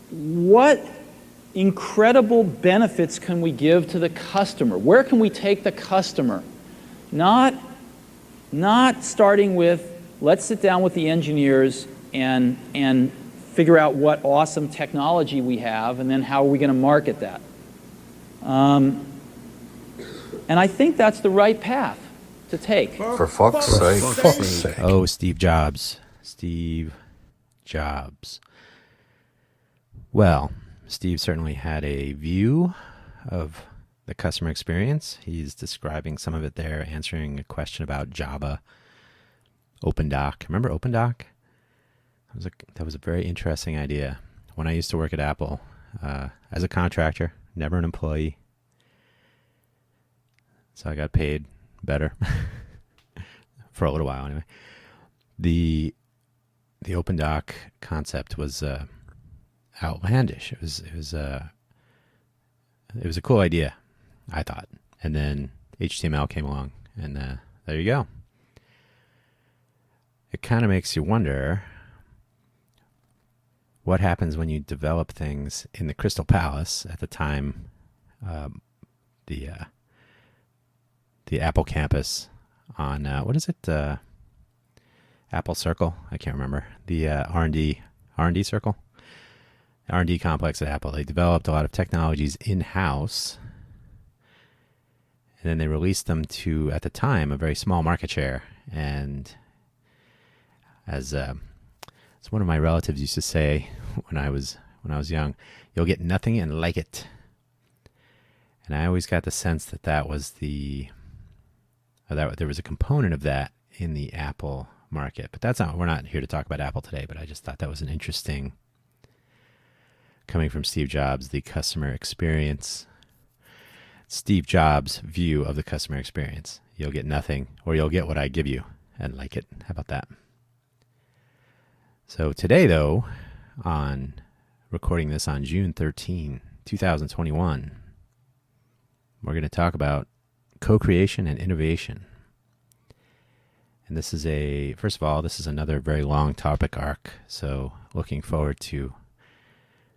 what incredible benefits can we give to the customer? Where can we take the customer? Not starting with, let's sit down with the engineers and figure out what awesome technology we have, and then how are we going to market that. And I think that's the right path to take. For fuck's sake. Oh, Steve Jobs. Steve Jobs. Well, Steve certainly had a view of the customer experience. He's describing some of it there, answering a question about Java, OpenDoc. Remember OpenDoc? That was a very interesting idea. When I used to work at Apple, as a contractor, never an employee, so I got paid better for a little while anyway. The OpenDoc concept was outlandish. It was a cool idea, I thought. And then HTML came along, and there you go. It kind of makes you wonder what happens when you develop things in the Crystal Palace at the time, the Apple campus on what is it? Apple Circle? I can't remember. The R&D Circle. R&D complex at Apple. They developed a lot of technologies in-house, and then they released them to, at the time, a very small market share. And as one of my relatives used to say when I was young, you'll get nothing and like it. And I always got the sense that that was that there was a component of that in the Apple market. But we're not here to talk about Apple today, but I just thought that was an interesting, coming from Steve Jobs, the customer experience. Steve Jobs' view of the customer experience. You'll get nothing, or you'll get what I give you and like it. How about that? So today, though, on recording this on June 13, 2021, we're going to talk about co-creation and innovation. And this is first of all, this is another very long topic arc. So looking forward to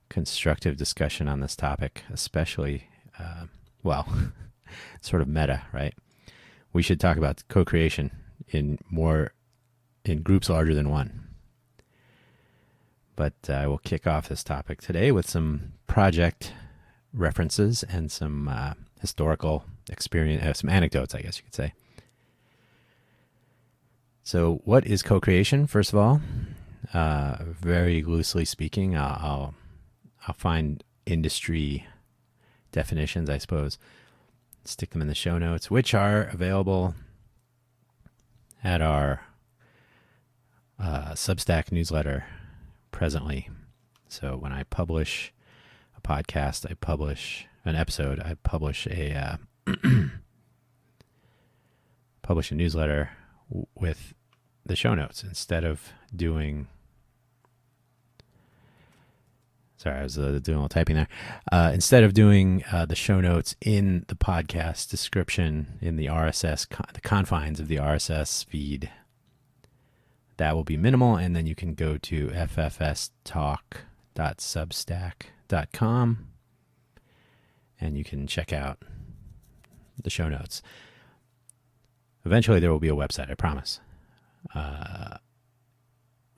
constructive discussion on this topic, especially, sort of meta, right? We should talk about co-creation in groups larger than one. But I will kick off this topic today with some project references and some historical experience, some anecdotes, I guess you could say. So what is co-creation, first of all? Very loosely speaking, I'll find industry definitions, I suppose, stick them in the show notes, which are available at our Substack newsletter presently. So when I publish a podcast, I publish an episode, I publish a newsletter with the show notes instead of doing. Sorry, I was doing a little typing there. Instead of doing the show notes in the podcast description in the RSS, the confines of the RSS feed, that will be minimal, and then you can go to ffstalk.substack.com and you can check out the show notes. Eventually there will be a website, I promise.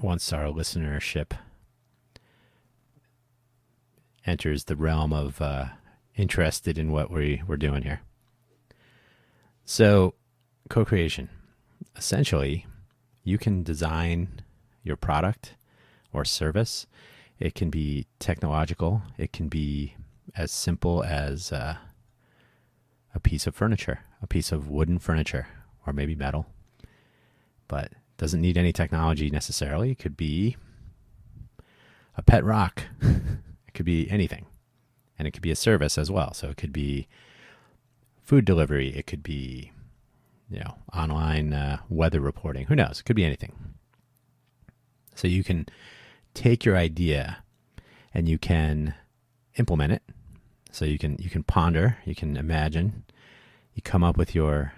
Once our listenership enters the realm of interested in what we're doing here. So, co-creation. Essentially, you can design your product or service. It can be technological. It can be as simple as a piece of furniture, a piece of wooden furniture, or maybe metal. But doesn't need any technology necessarily. It could be a pet rock. It could be anything. And it could be a service as well. So it could be food delivery. It could be, online weather reporting. Who knows? It could be anything. So you can take your idea and you can implement it. So you can ponder, you can imagine, you come up with your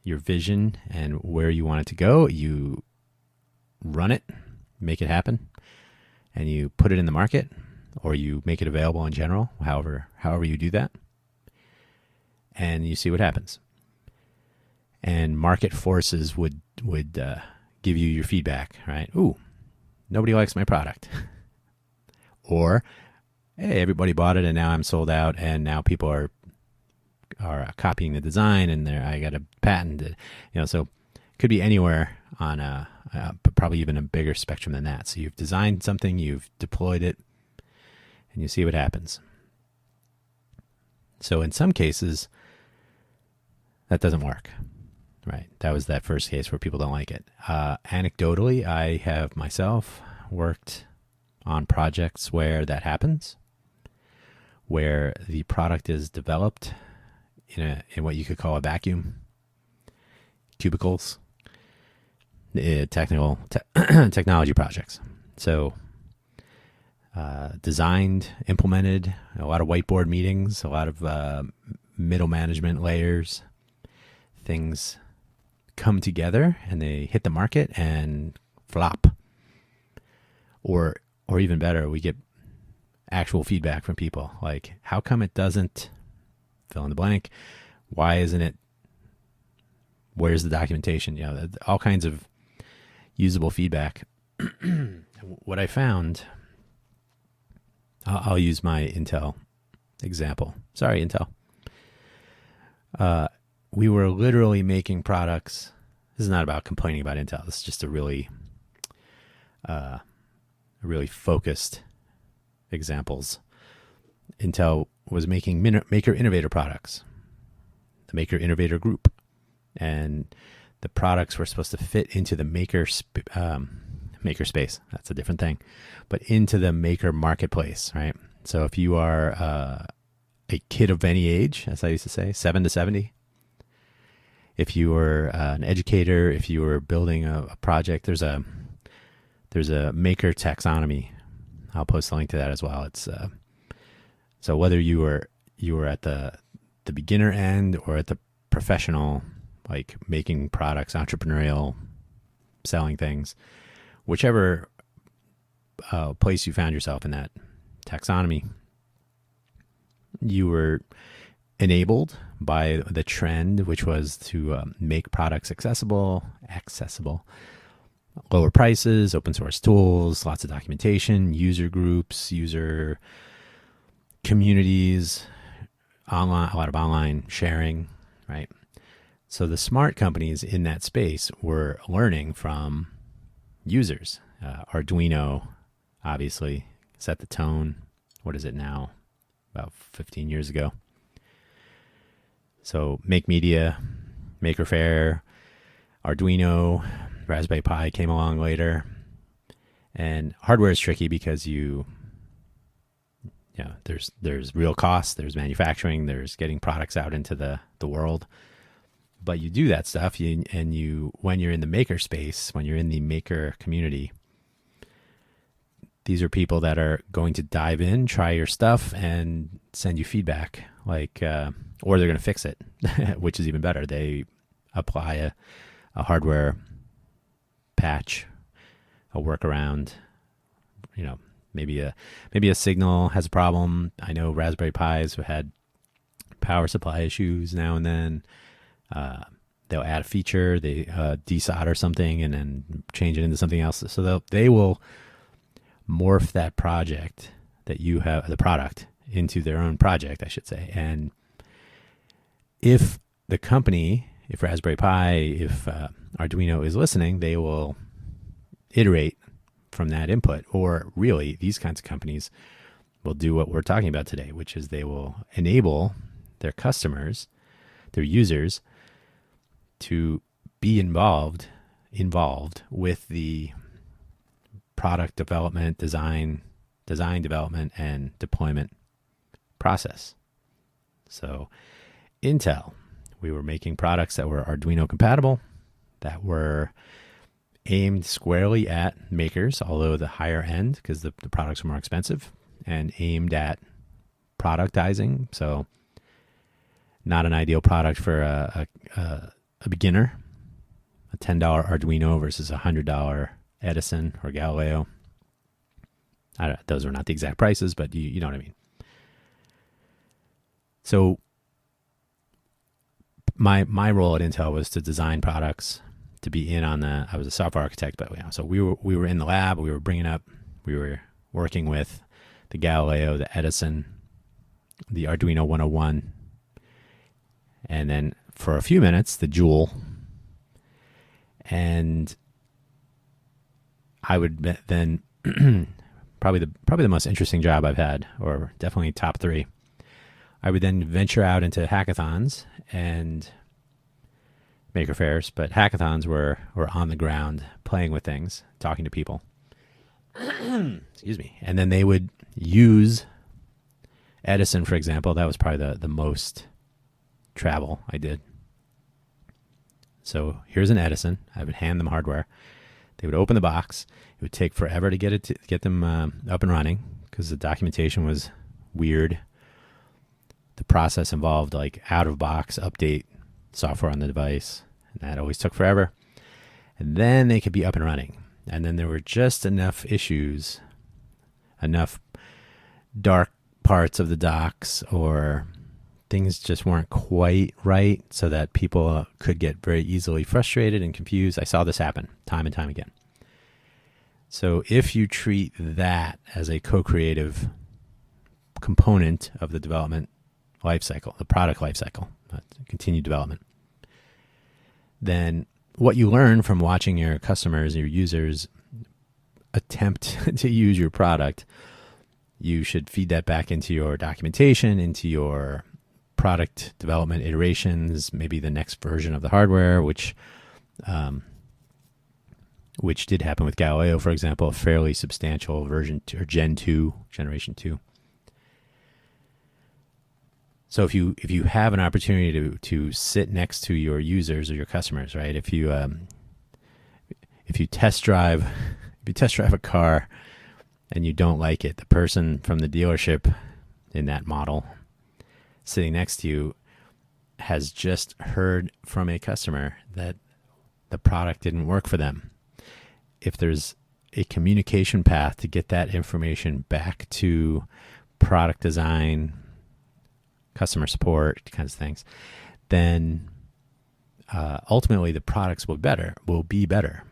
vision and where you want it to go. You run it, make it happen, and you put it in the market. or you make it available in general, however you do that, and you see what happens. And market forces would give you your feedback, right? Ooh, nobody likes my product. Or, hey, everybody bought it and now I'm sold out, and now people are copying the design, and I got a patent. So it could be anywhere on probably even a bigger spectrum than that. So you've designed something, you've deployed it, and you see what happens. So in some cases, that doesn't work, right? That was that first case where people don't like it. Anecdotally, I have myself worked on projects where that happens, where the product is developed in what you could call a vacuum, cubicles, technology projects. So designed, implemented, a lot of whiteboard meetings, a lot of middle management layers. Things come together and they hit the market and flop. Or even better, we get actual feedback from people like, how come it doesn't fill in the blank? Why isn't it? Where's the documentation? All kinds of usable feedback. What I found, I'll use my Intel example. Sorry, Intel. We were literally making products. This is not about complaining about Intel. This is just a really focused examples. Intel was making Maker Innovator products, the Maker Innovator group, and the products were supposed to fit into the maker space. That's a different thing, but into the maker marketplace, right? So if you are a kid of any age, as I used to say, 7 to 70, if you were an educator, if you were building a project, there's a maker taxonomy. I'll post a link to that as well. It's so whether you were at the beginner end or at the professional, like making products, entrepreneurial, selling things, whichever place you found yourself in that taxonomy, you were enabled by the trend, which was to make products accessible, lower prices, open source tools, lots of documentation, user groups, user communities, online, a lot of online sharing, right? So the smart companies in that space were learning from users. Arduino, obviously, set the tone. What is it now? About 15 years ago. So Make Media, Maker Faire, Arduino, Raspberry Pi came along later. And hardware is tricky because there's real costs, there's manufacturing, there's getting products out into the world. But you do that stuff, when you're in the maker space, when you're in the maker community, these are people that are going to dive in, try your stuff, and send you feedback, or they're going to fix it, which is even better. They apply a hardware patch, a workaround. Maybe a signal has a problem. I know Raspberry Pis have had power supply issues now and then. They'll add a feature, they desolder something, and then change it into something else. So they will morph that project that you have, the product, into their own project, I should say. And if the company, if Raspberry Pi, if Arduino is listening, they will iterate from that input. Or really, these kinds of companies will do what we're talking about today, which is they will enable their customers, their users, to be involved with the product development, design development, and deployment process. So Intel, we were making products that were Arduino compatible, that were aimed squarely at makers, although the higher end, because the products were more expensive, and aimed at productizing. So not an ideal product for a beginner, a $10 Arduino versus a $100 Edison or Galileo. those are not the exact prices, but you know what I mean. So my role at Intel was to design products, to be in on I was a software architect, but so we were in the lab, we were working with the Galileo, the Edison, the Arduino 101, and then for a few minutes, the Joule. And I would then probably the most interesting job I've had, or definitely top 3. I would then venture out into hackathons and maker fairs, but hackathons were on the ground, playing with things, talking to people. Excuse me. And then they would use Edison, for example. That was probably the most travel I did. So here's an Edison. I would hand them hardware. They would open the box. It would take forever to get them up and running because the documentation was weird. The process involved like out-of-box update software on the device, and that always took forever. And then they could be up and running. And then there were just enough issues, enough dark parts of the docs, or things just weren't quite right so that people could get very easily frustrated and confused. I saw this happen time and time again. So if you treat that as a co-creative component of the development life cycle, the product life cycle, continued development, then what you learn from watching your customers, your users attempt to use your product, you should feed that back into your documentation, into your product development iterations, maybe the next version of the hardware, which did happen with Galileo, for example, a fairly substantial version or generation 2. So if you have an opportunity to sit next to your users or your customers, right? If you test drive a car and you don't like it, the person from the dealership in that model sitting next to you has just heard from a customer that the product didn't work for them. If there's a communication path to get that information back to product design, customer support, kinds of things, then ultimately the products will be better,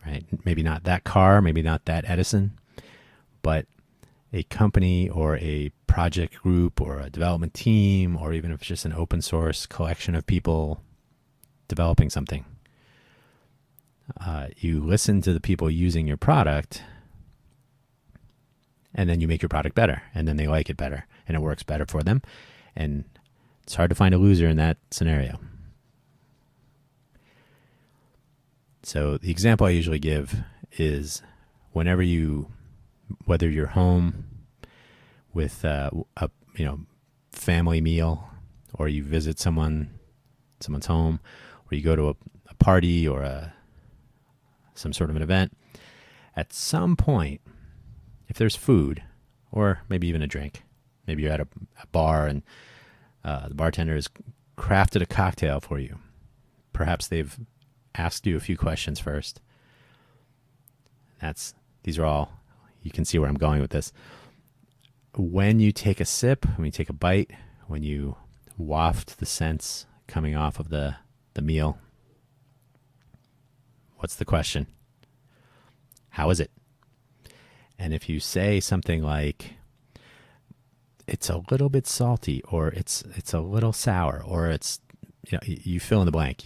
right? Maybe not that car, maybe not that Edison, but a company or a project group or a development team, or even if it's just an open source collection of people developing something. You listen to the people using your product, and then you make your product better, and then they like it better, and it works better for them. And it's hard to find a loser in that scenario. So the example I usually give is whether you're home with a family meal, or you visit someone's home, or you go to a party or some sort of an event, at some point, if there's food or maybe even a drink, maybe you're at a bar and the bartender has crafted a cocktail for you. Perhaps they've asked you a few questions first. These are all, you can see where I'm going with this. When you take a sip, when you take a bite, when you waft the scents coming off of the meal, what's the question? How is it? And if you say something like, it's a little bit salty, or it's a little sour, or it's, you fill in the blank.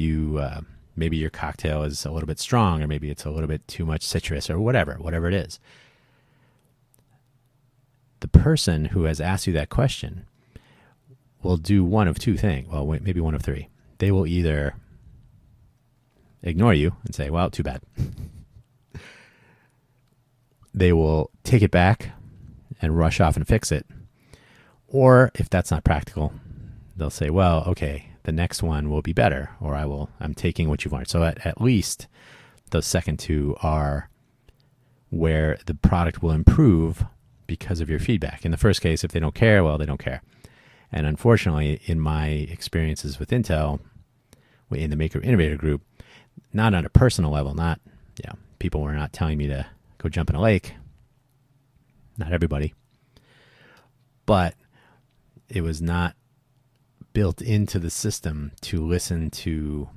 Maybe your cocktail is a little bit strong, or maybe it's a little bit too much citrus, or whatever it is. The person who has asked you that question will do one of two things. Well, maybe one of three. They will either ignore you and say, well, too bad. They will take it back and rush off and fix it. Or if that's not practical, they'll say, well, okay, the next one will be better, or I'm taking what you've learned. So at least those second two are where the product will improve because of your feedback. In the first case, if they don't care, well, they don't care. And unfortunately, in my experiences with Intel, in the Maker Innovator group, not on a personal level, people were not telling me to go jump in a lake. not everybody, but it was not built into the system to listen to,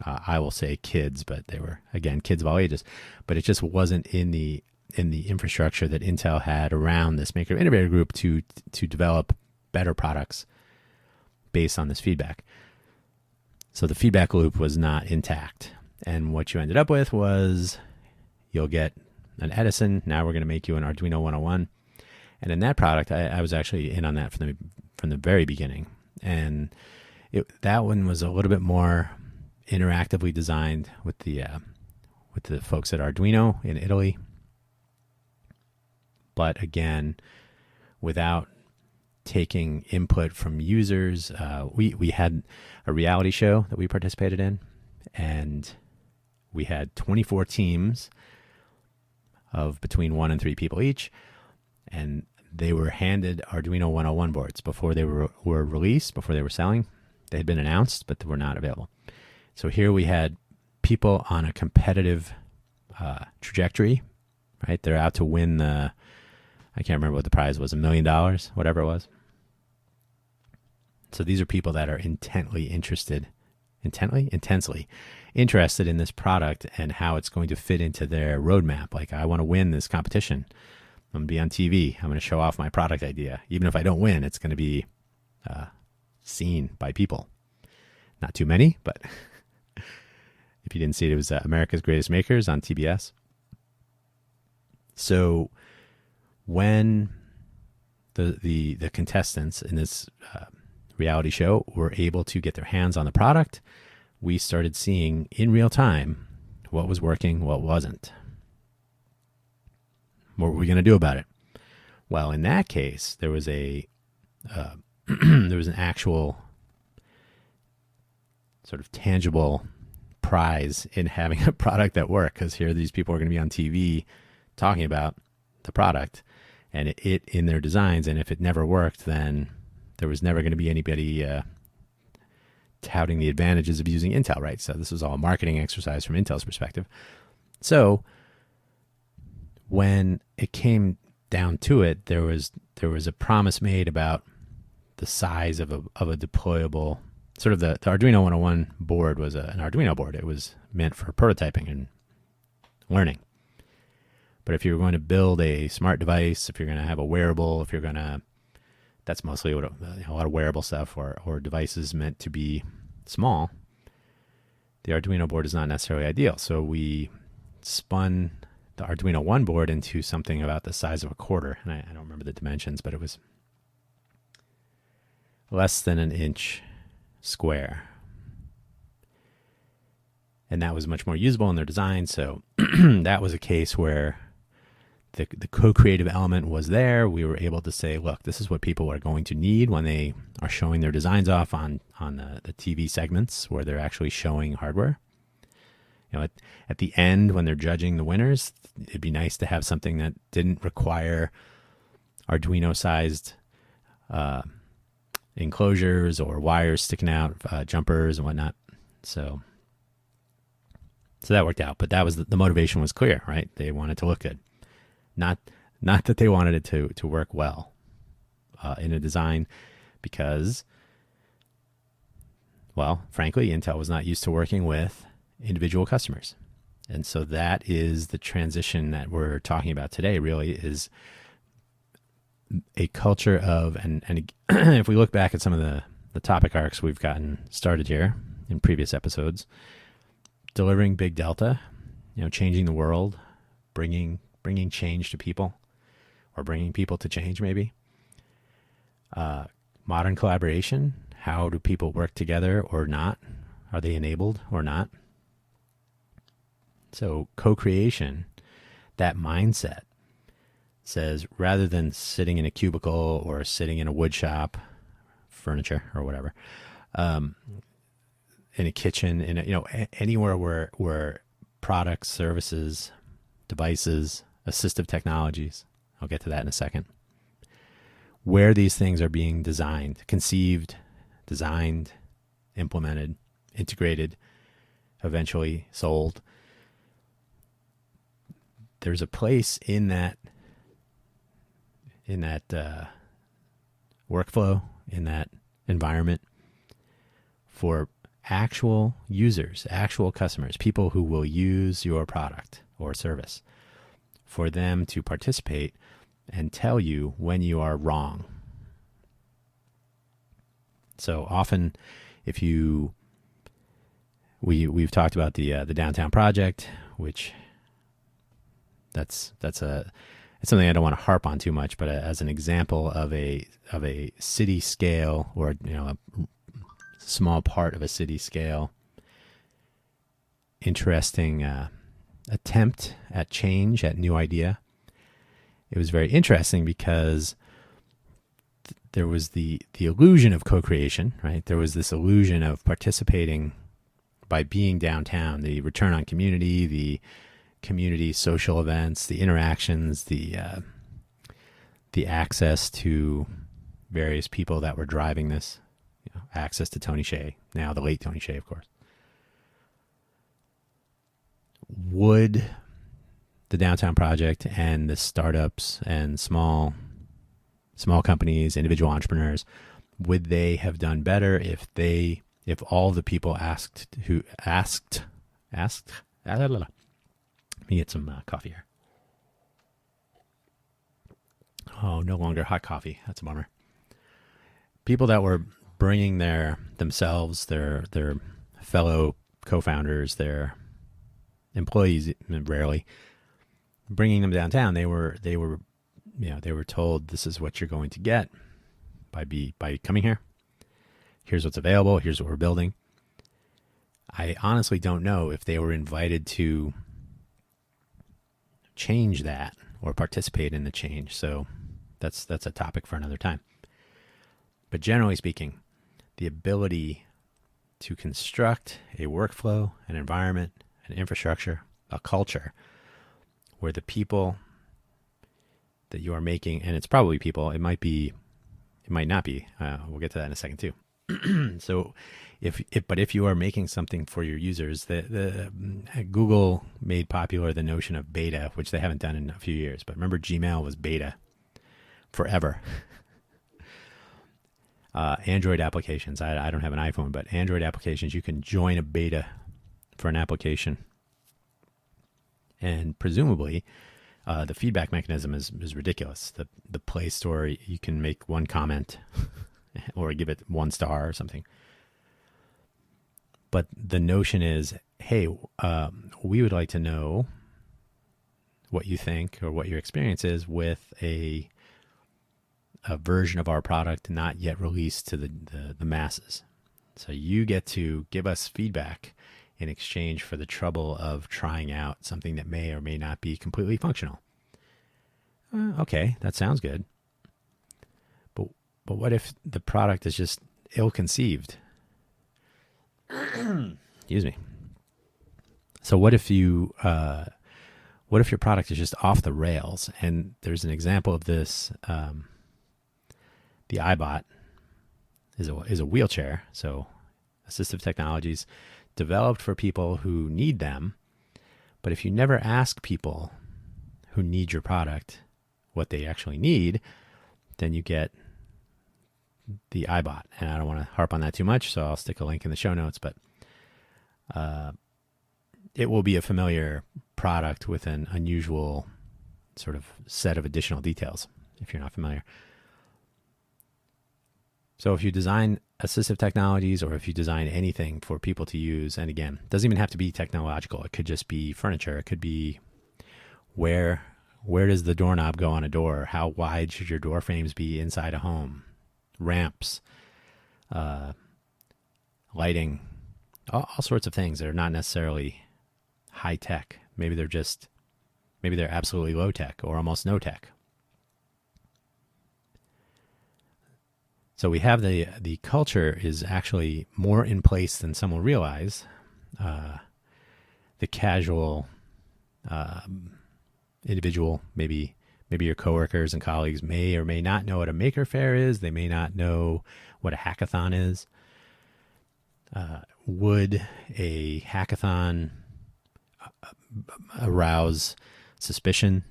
I will say kids, but they were, again, kids of all ages, but it just wasn't in the infrastructure that Intel had around this Maker Innovator Group to develop better products based on this feedback. So the feedback loop was not intact. And what you ended up with was you'll get an Edison. Now we're going to make you an Arduino 101. And in that product, I was actually in on that from the very beginning. And that one was a little bit more interactively designed with the folks at Arduino in Italy. But again, without taking input from users, we had a reality show that we participated in, and we had 24 teams of between 1 and 3 people each, and they were handed Arduino 101 boards before they were released, before they were selling. They had been announced, but they were not available. So here we had people on a competitive trajectory, right? They're out to win I can't remember what the prize was, $1 million, whatever it was. So these are people that are intensely interested in this product and how it's going to fit into their roadmap. Like, I want to win this competition. I'm going to be on TV. I'm going to show off my product idea. Even if I don't win, it's going to be seen by people. Not too many, but if you didn't see it, it was America's Greatest Makers on TBS. So when the contestants in this reality show were able to get their hands on the product, we started seeing in real time what was working, what wasn't. What were we going to do about it? Well, in that case, there was there was an actual sort of tangible prize in having a product that worked, because here these people are going to be on TV talking about the product and it in their designs, and if it never worked, then there was never going to be anybody touting the advantages of using Intel, right? So this was all a marketing exercise from Intel's perspective. So when it came down to it, there was a promise made about the size of a deployable, sort of the Arduino 101 board was an Arduino board. It was meant for prototyping and learning. But if you're going to build a smart device, if you're going to have a wearable, if you're going to, that's mostly what a lot of wearable stuff or devices meant to be small, the Arduino board is not necessarily ideal. So we spun the Arduino 1 board into something about the size of a quarter. And I don't remember the dimensions, but it was less than an inch square. And that was much more usable in their design. So that was a case where the co-creative element was there. We were able to say, look, this is what people are going to need when they are showing their designs off on the TV segments where they're actually showing hardware. You know, at the end, when they're judging the winners, it'd be nice to have something that didn't require Arduino-sized enclosures or wires sticking out, jumpers and whatnot. So that worked out. But that was the motivation was clear, right? They wanted to look good. Not that they wanted it to work well in a design, because, well, frankly, Intel was not used to working with individual customers. And so that is the transition that we're talking about today, really, is a culture of, and if we look back at some of the topic arcs we've gotten started here in previous episodes, delivering big delta, changing the world, bringing change to people, or bringing people to change, maybe. Modern collaboration, how do people work together or not? Are they enabled or not? So co-creation, that mindset says, rather than sitting in a cubicle or sitting in a wood shop, furniture or whatever, in a kitchen, anywhere where products, services, devices, assistive technologies, I'll get to that in a second, where these things are being designed, conceived, designed, implemented, integrated, eventually sold, there's a place in that workflow, in that environment, for actual users, actual customers, people who will use your product or service, for them to participate and tell you when you are wrong. So often, we've talked about the downtown project, which it's something I don't want to harp on too much, but as an example of a city scale, or a small part of a city scale, interesting attempt at change, at new idea. It was very interesting because there was the illusion of co-creation, right? There was this illusion of participating by being downtown, the return on community, the community social events, the interactions, the access to various people that were driving this, access to Tony Hsieh, now the late Tony Hsieh, of course. Would the downtown project and the startups and small companies, individual entrepreneurs, would they have done better if all the people asked? Let me get some coffee here. Oh, no longer hot coffee. That's a bummer. People that were bringing themselves, their fellow co-founders, their employees, rarely bringing them downtown. They were told, this is what you're going to get by coming here. Here's what's available. Here's what we're building. I honestly don't know if they were invited to change that or participate in the change. So that's a topic for another time. But generally speaking, the ability to construct a workflow, an environment, an infrastructure, a culture where the people that you are making, and it's probably people, it might not be. We'll get to that in a second too. So if you are making something for your users, the Google made popular the notion of beta, which they haven't done in a few years. But remember, Gmail was beta forever. Android applications. I don't have an iPhone, but Android applications, you can join a beta for an application. And presumably, the feedback mechanism is ridiculous. The Play Store, you can make one comment or give it 1 star or something. But the notion is, hey, we would like to know what you think or what your experience is with a version of our product not yet released to the masses. So you get to give us feedback in exchange for the trouble of trying out something that may or may not be completely functional. Okay, that sounds good. But what if the product is just ill-conceived? Excuse me. So what if your product is just off the rails? And there's an example of this. The iBot is a wheelchair. So assistive technologies developed for people who need them. But if you never ask people who need your product what they actually need, then you get the iBot. And I don't want to harp on that too much, so I'll stick a link in the show notes. But it will be a familiar product with an unusual sort of set of additional details if you're not familiar. So if you design assistive technologies, or if you design anything for people to use, and again, it doesn't even have to be technological. It could just be furniture. It could be where does the doorknob go on a door? How wide should your door frames be inside a home? Ramps, lighting, all sorts of things that are not necessarily high tech. Maybe they're absolutely low tech or almost no tech. So we have the culture is actually more in place than some will realize. The casual individual, maybe your coworkers and colleagues may or may not know what a maker fair is. They may not know what a hackathon is. Would a hackathon arouse suspicion?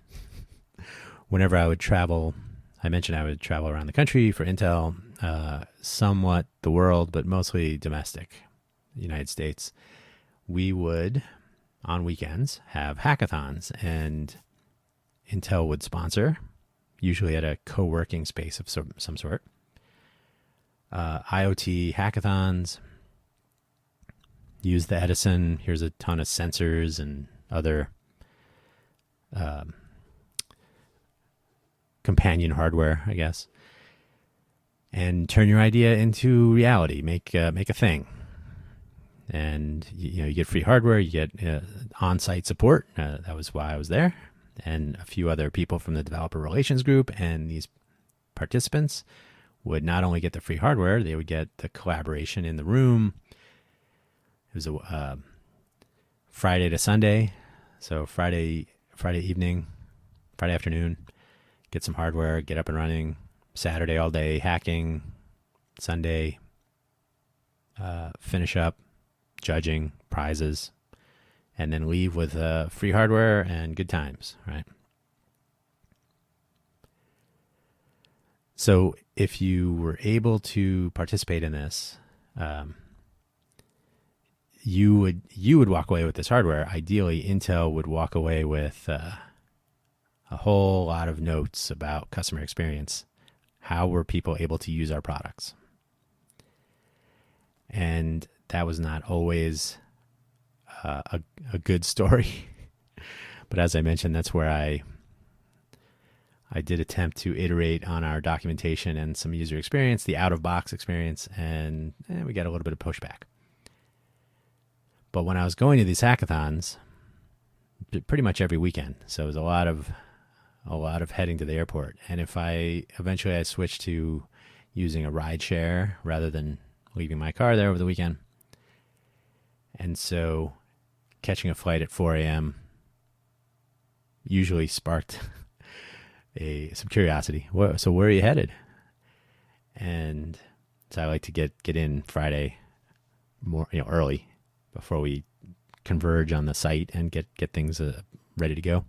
Whenever I would travel I mentioned I would travel around the country for Intel, somewhat the world, but mostly domestic, United States. We would, on weekends, have hackathons, and Intel would sponsor, usually at a co-working space of some sort, IoT hackathons. Use the Edison. Here's a ton of sensors and other companion hardware, I guess, and turn your idea into reality. Make a thing, and you get free hardware. You get on-site support. That was why I was there, and a few other people from the developer relations group. And these participants would not only get the free hardware, they would get the collaboration in the room. It was a Friday to Sunday, so Friday evening, Friday afternoon, get some hardware, get up and running. Saturday all day hacking. Sunday, finish up, judging, prizes, and then leave with free hardware and good times, right? So if you were able to participate in this, you would walk away with this hardware. Ideally, Intel would walk away with a whole lot of notes about customer experience. How were people able to use our products? And that was not always a good story. But as I mentioned, that's where I did attempt to iterate on our documentation and some user experience, the out-of-box experience, and we got a little bit of pushback. But when I was going to these hackathons, pretty much every weekend, so it was a lot of heading to the airport. And if eventually I switched to using a ride share rather than leaving my car there over the weekend. And so catching a flight at 4 a.m. usually sparked some curiosity. So where are you headed? And so I like to get in Friday more early before we converge on the site and get things ready to go.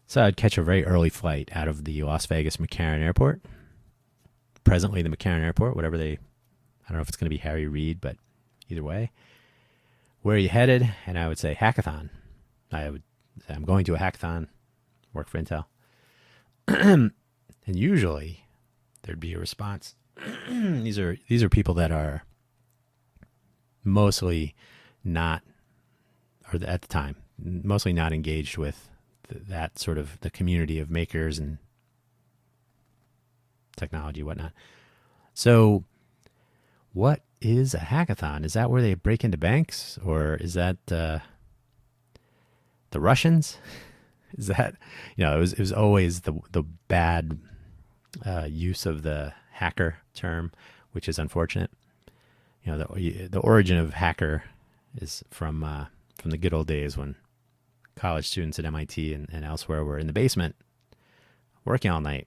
So I'd catch a very early flight out of the Las Vegas McCarran Airport. Presently the McCarran Airport, I don't know if it's going to be Harry Reid, but either way. Where are you headed? And I would say hackathon. I'm going to a hackathon, work for Intel. And usually there'd be a response. These are people that are mostly not, or at the time, mostly not engaged with that sort of the community of makers and technology, whatnot. So what is a hackathon? Is that where they break into banks, or is that the Russians? Is that, it was always the bad use of the hacker term, which is unfortunate. The origin of hacker is from the good old days when college students at MIT and elsewhere were in the basement working all night,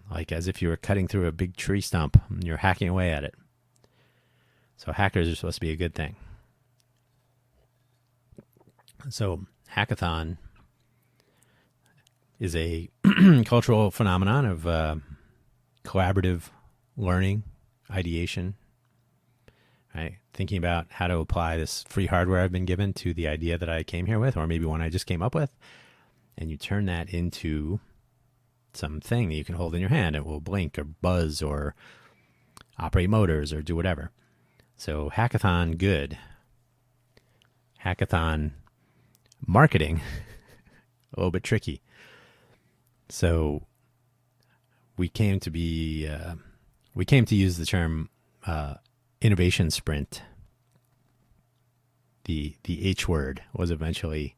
like as if you were cutting through a big tree stump and you're hacking away at it. So hackers are supposed to be a good thing. So hackathon is a cultural phenomenon of collaborative learning, ideation, right? Thinking about how to apply this free hardware I've been given to the idea that I came here with, or maybe one I just came up with, and you turn that into something that you can hold in your hand. It will blink or buzz or operate motors or do whatever. So hackathon, good. Hackathon marketing, a little bit tricky. So we came to use the term innovation sprint. The H word was eventually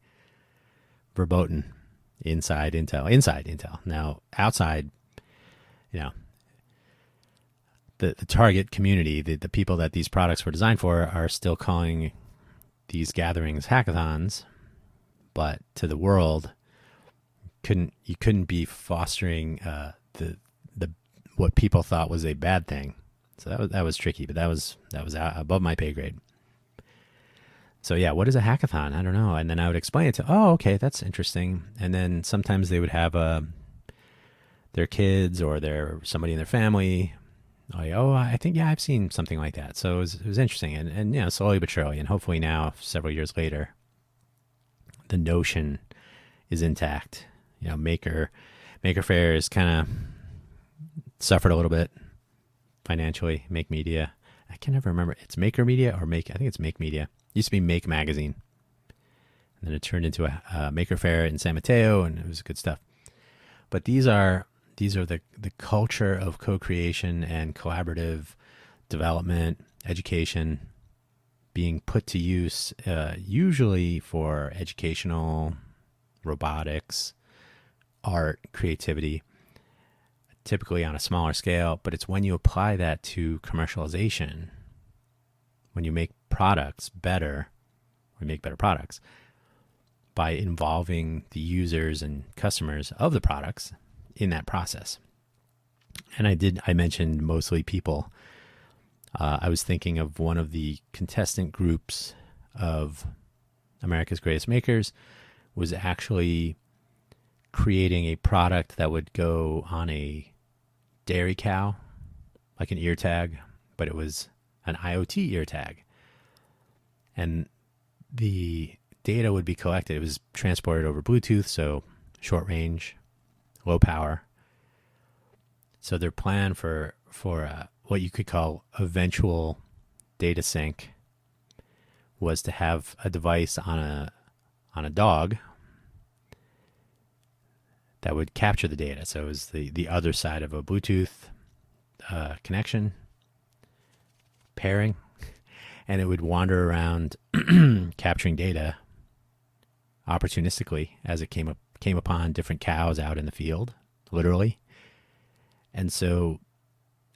verboten inside Intel. Now outside, the target community, the people that these products were designed for, are still calling these gatherings hackathons, but to the world, you couldn't be fostering the what people thought was a bad thing. So that was tricky, but that was above my pay grade. So yeah, what is a hackathon? I don't know. And then I would explain it to, okay, that's interesting. And then sometimes they would have their kids or somebody in their family. Like, oh, I think, yeah, I've seen something like that. So it was interesting. And you know, slowly but surely, and hopefully now, several years later, the notion is intact. You know, Maker Faire is kind of suffered a little bit financially. Make Media, I can never remember. It's Maker Media or Make. I think it's Make Media. It used to be Make Magazine, and then it turned into a Maker Faire in San Mateo, and it was good stuff. But these are the culture of co-creation and collaborative development, education being put to use, usually for educational, robotics, art, creativity, typically on a smaller scale. But it's when you apply that to commercialization, when you make products better, or make better products, by involving the users and customers of the products in that process. And I mentioned mostly people. I was thinking of one of the contestant groups of America's Greatest Makers was actually creating a product that would go on a dairy cow, like an ear tag, but it was an IoT ear tag. And the data would be collected. It was transported over Bluetooth, so short range, low power. So their plan for what you could call eventual data sync was to have a device on a dog that would capture the data. So it was the other side of a Bluetooth connection, pairing, and it would wander around capturing data opportunistically as it came upon different cows out in the field, literally. And so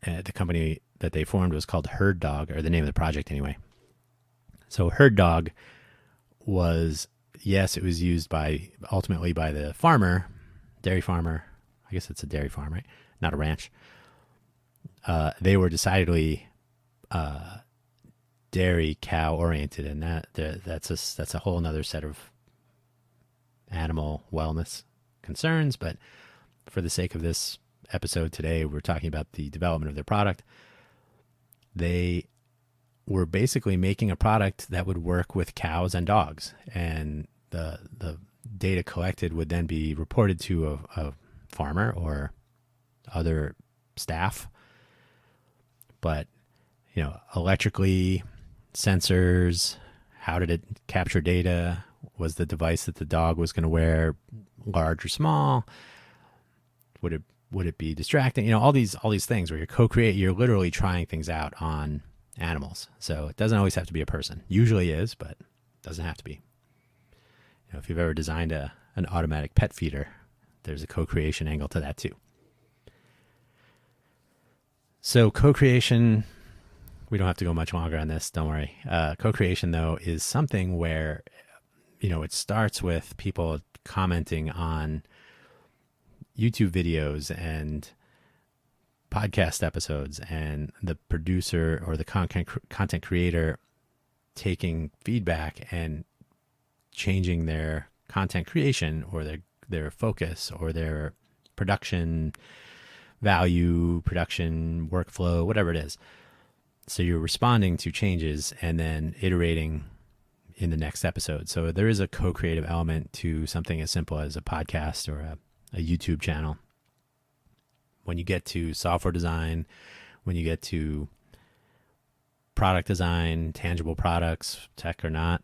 the company that they formed was called Herd Dog, or the name of the project anyway. So Herd Dog was, yes, it was used ultimately by the farmer, dairy farmer. I guess it's a dairy farm, right? Not a ranch. They were decidedly dairy cow oriented, and that's a whole nother set of animal wellness concerns. But for the sake of this episode today, we're talking about the development of their product. They were basically making a product that would work with cows and dogs, and the data collected would then be reported to a farmer or other staff. But, you know, electrically, sensors, how did it capture data? Was the device that the dog was going to wear large or small? Would it be distracting? You know, all these things where you're literally trying things out on animals. So it doesn't always have to be a person. Usually is, but it doesn't have to be. You know, if you've ever designed an automatic pet feeder, there's a co-creation angle to that too. So co-creation, we don't have to go much longer on this, don't worry. Co-creation, though, is something where, you know, it starts with people commenting on YouTube videos and podcast episodes, and the producer or the content creator taking feedback and changing their content creation or their focus or their production value, production workflow, whatever it is. So you're responding to changes and then iterating in the next episode. So there is a co-creative element to something as simple as a podcast or a YouTube channel. When you get to software design, when you get to product design, tangible products, tech or not,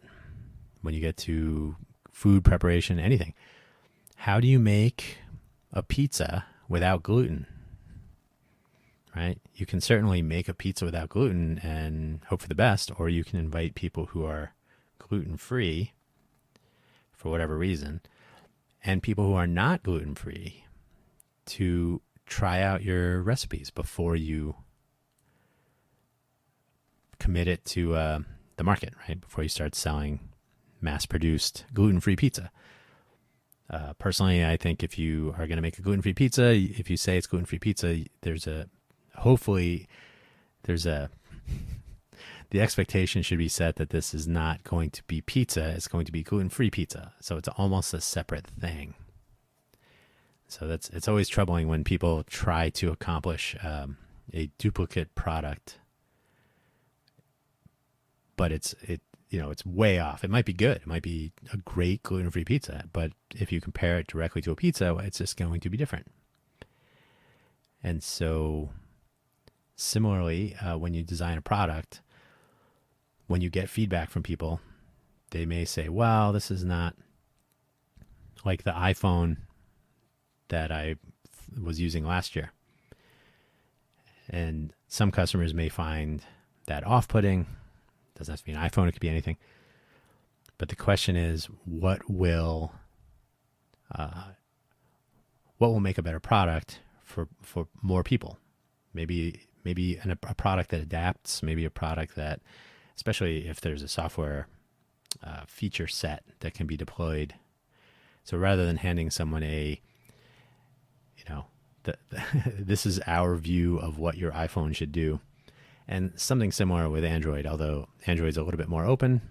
when you get to food preparation, anything, how do you make a pizza without gluten? Right? You can certainly make a pizza without gluten and hope for the best, or you can invite people who are gluten-free for whatever reason, and people who are not gluten-free to try out your recipes before you commit it to the market, right? Before you start selling mass-produced gluten-free pizza. Personally, I think if you are going to make a gluten-free pizza, if you say it's gluten-free pizza, the expectation should be set that this is not going to be pizza, it's going to be gluten-free pizza. So it's almost a separate thing. So it's always troubling when people try to accomplish a duplicate product, but it's way off. It might be good. It might be a great gluten-free pizza, but if you compare it directly to a pizza, it's just going to be different. And so similarly, when you design a product, when you get feedback from people, they may say, well, this is not like the iPhone that I was using last year. And some customers may find that off-putting. Doesn't have to be an iPhone, it could be anything. But the question is, what will make a better product for more people? Maybe a product that adapts, maybe a product that, especially if there's a software feature set that can be deployed. So rather than handing someone this is our view of what your iPhone should do. And something similar with Android, although Android's a little bit more open,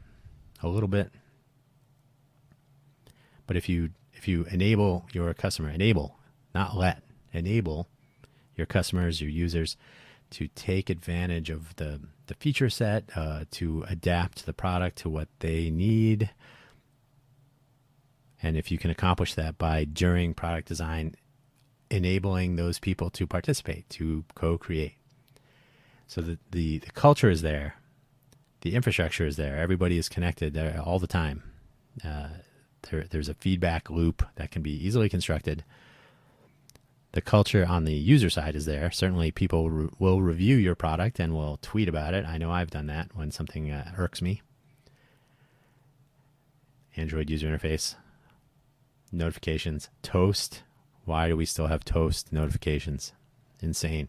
a little bit. But if you enable your customer, enable your customers, your users to take advantage of the feature set, to adapt the product to what they need. And if you can accomplish that by, during product design, enabling those people to participate, to co-create. So the culture is there, the infrastructure is there, everybody is connected there all the time. There's a feedback loop that can be easily constructed. The culture on the user side is there. Certainly people will review your product and will tweet about it. I know I've done that when something irks me. Android user interface, notifications, Toast. Why do we still have Toast notifications? Insane.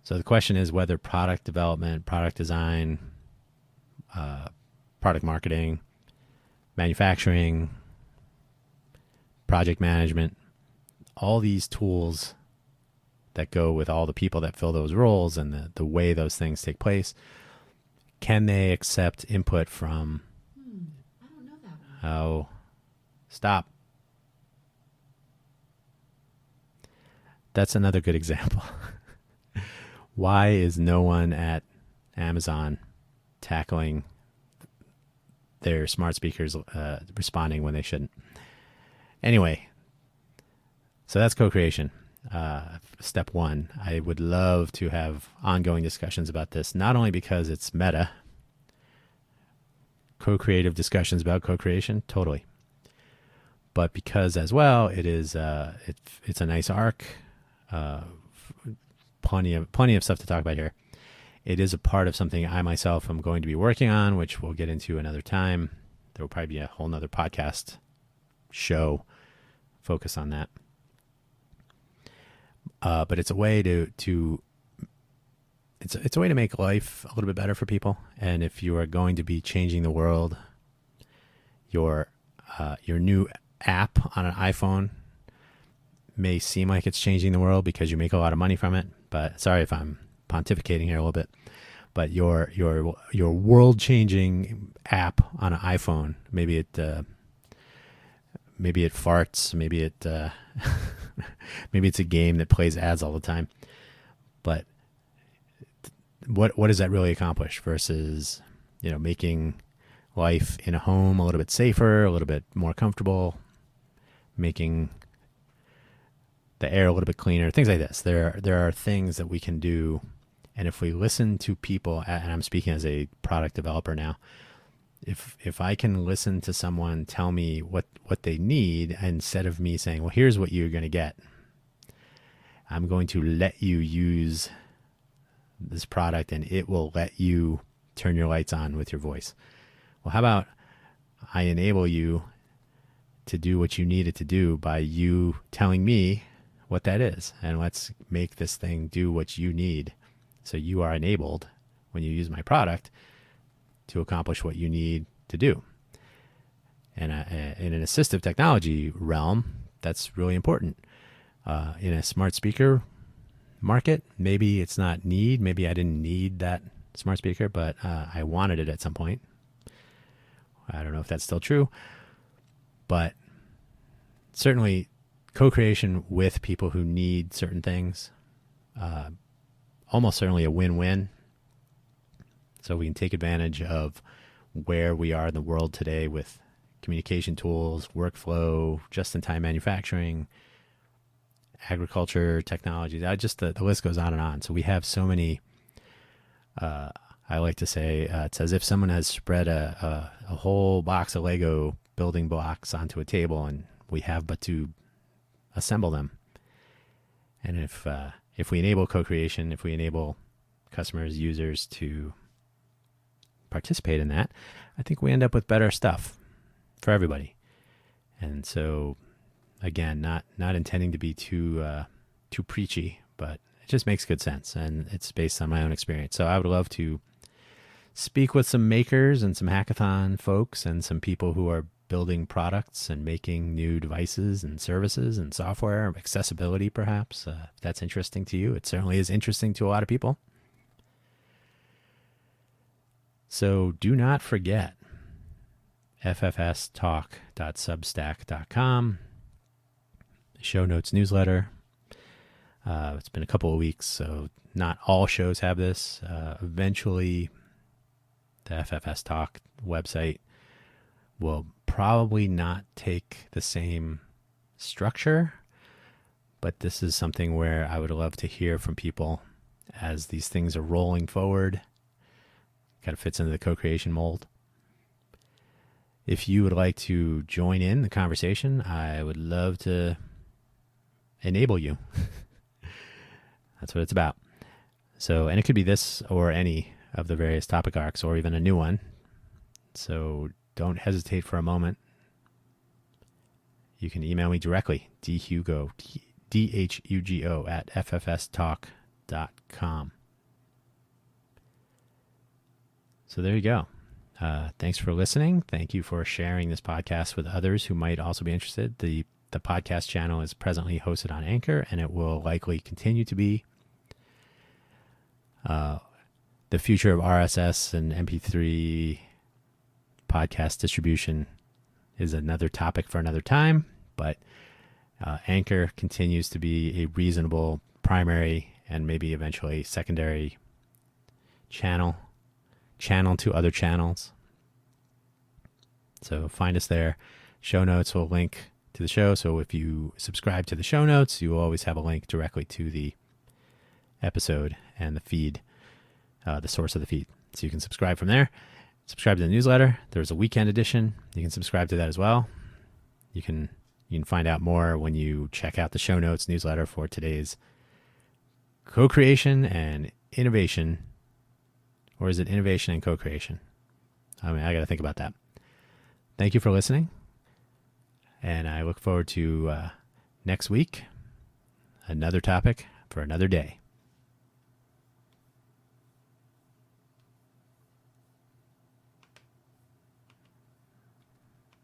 So the question is whether product development, product design, product marketing, manufacturing, project management, all these tools that go with all the people that fill those roles and the way those things take place, can they accept input from... I don't know that one. Oh, stop. That's another good example. Why is no one at Amazon tackling their smart speakers responding when they shouldn't? Anyway, so that's co-creation. Step one. I would love to have ongoing discussions about this, not only because it's meta, co-creative discussions about co-creation, totally, but because as well it is it's a nice arc. Plenty of stuff to talk about here. It is a part of something I myself am going to be working on, which we'll get into another time. There will probably be a whole nother podcast show focus on that. But it's a way it's a way to make life a little bit better for people. And if you are going to be changing the world, your new app on an iPhone may seem like it's changing the world because you make a lot of money from it. But sorry if I'm pontificating here a little bit. But your world-changing app on an iPhone, maybe it farts, maybe it's a game that plays ads all the time. But what does that really accomplish versus making life in a home a little bit safer, a little bit more comfortable, making the air a little bit cleaner, things like this. There are things that we can do, and if we listen to people, and I'm speaking as a product developer now, if I can listen to someone tell me what they need, instead of me saying, well, here's what you're going to get, I'm going to let you use this product and it will let you turn your lights on with your voice. Well, how about I enable you to do what you need it to do by you telling me what that is, and let's make this thing do what you need. So you are enabled when you use my product to accomplish what you need to do. And in an assistive technology realm, that's really important. In a smart speaker market, maybe it's not need. Maybe I didn't need that smart speaker, but I wanted it at some point. I don't know if that's still true, but certainly co-creation with people who need certain things, almost certainly a win-win. So we can take advantage of where we are in the world today with communication tools, workflow, just-in-time manufacturing, agriculture, technology. Just the list goes on and on. So we have so many. I like to say it's as if someone has spread a whole box of Lego building blocks onto a table, and we have but to assemble them. And if we enable co-creation, if we enable customers, users to participate in that, I think we end up with better stuff for everybody. And so, again, not intending to be too preachy, but it just makes good sense, and it's based on my own experience. So I would love to speak with some makers and some hackathon folks and some people who are building products and making new devices and services and software, accessibility perhaps. If that's interesting to you, it certainly is interesting to a lot of people. So do not forget ffstalk.substack.com, show notes newsletter. It's been a couple of weeks, so not all shows have this. Eventually, the FFS Talk website will probably not take the same structure, but this is something where I would love to hear from people as these things are rolling forward. Kind of fits into the co-creation mold. If you would like to join in the conversation, I would love to enable you. That's what it's about. So, and it could be this or any of the various topic arcs or even a new one. So don't hesitate for a moment. You can email me directly, dhugo, DHUGO at ffstalk.com. So there you go. Thanks for listening. Thank you for sharing this podcast with others who might also be interested. The podcast channel is presently hosted on Anchor, and it will likely continue to be. The future of RSS and MP3 podcast distribution is another topic for another time, but Anchor continues to be a reasonable primary and maybe eventually secondary channel to other channels. So find us there. Show notes will link to the show. So if you subscribe to the show notes, you will always have a link directly to the episode and the feed, the source of the feed. So you can subscribe from there. Subscribe to the newsletter. There's a weekend edition. You can subscribe to that as well. You can find out more when you check out the show notes newsletter for today's co-creation and innovation. Or is it innovation and co-creation? I mean, I got to think about that. Thank you for listening. And I look forward to next week, another topic for another day.